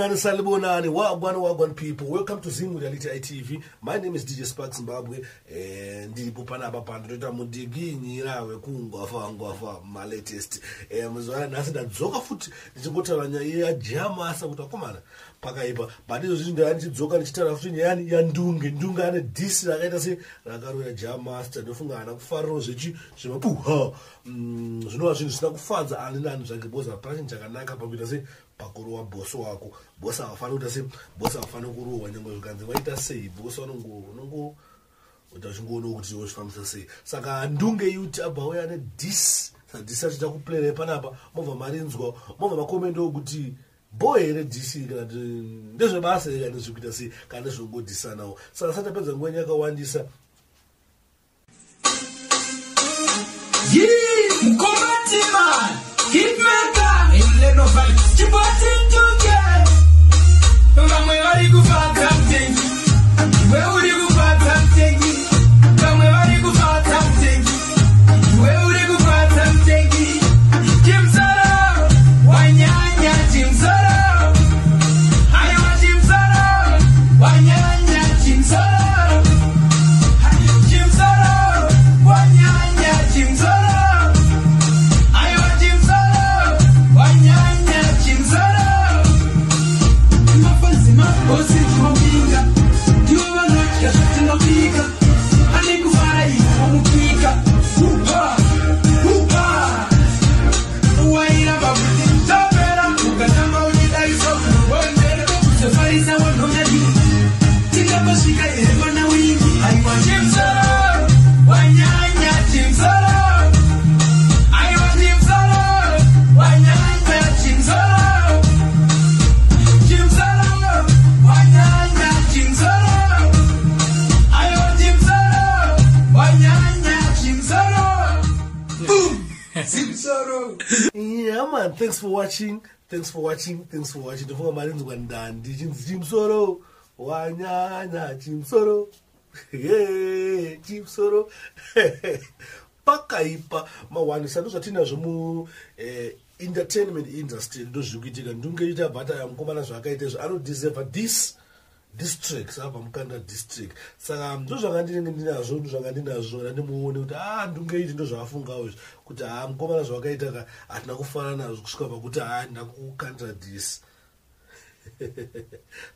Wagwan people. Welcome to Zim Reality ITV. My name is DJ Spark Zimbabwe. And the Pupana Bandreta Mudigi, Nira, Kunga, my latest. Mzwana Nasa that Zoka foot, the Botaranya, Jama, Samutokomana, Pakaiba, but it was in the anti Zoka Chitara, Yandunga, and this, I say, Ragaru, Jama, Stadofungana, Faro, Zimapu, Zino, Snack Fads, and the boss are planning Jaganaka, Pabita. Pakuruwa boso wako bosa afano utase bosa afano kuruwa wanyama yukanzi waita sei bosa nungu utashungono kuti yoshifamisa sei saka ndunge yuti abba weyane dis disa chita kuplere panapa mova marinzwa mova makomendo kuti boy ere disi kana ndezve basa kana zvikuita sei kana zvongodisa nawo saka satapedza nguwa yakawandisa Mkomati man Hitmaker Imleno vali Chipoti njuke Kamwe wali kufata mtengi We uli kufata mtengi Kamwe wali kufata mtengi We uli kufata mtengi Chimsoro Wanyanya chimsoro Hayo wa chimsoro Wanyanya chimsoro Chimsoro Wanyanya chimsoro Yeah man, thanks for watching. Don't forget Marines Wandan, Jimsoro, Wanyanya, Jimsoro, yeah, Jimsoro, Pakaipa, Mawani Satina Zumu, entertainment industry, those who get and Dunga, but I am Commander Swakaites, I don't deserve this. Districts, Abamkanda district. Sam, those are Gandina zones, Gandina zone, and the moon, Dungate, those are Fungaus, Kuta, Commanas Wagaita, at Nakufana, Skopaguta, and Nakukanta this.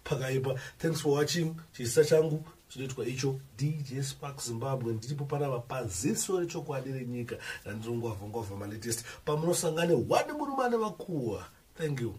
Pagaiba, thanks for watching. Chisachangu, Chidetwa Icho, DJ Spark Zimbabwe, and Dipupana Paziso, Chokwadiri Nika, and Zunga from my latest. Pamrosangane, what the Murumana Makua. Thank you.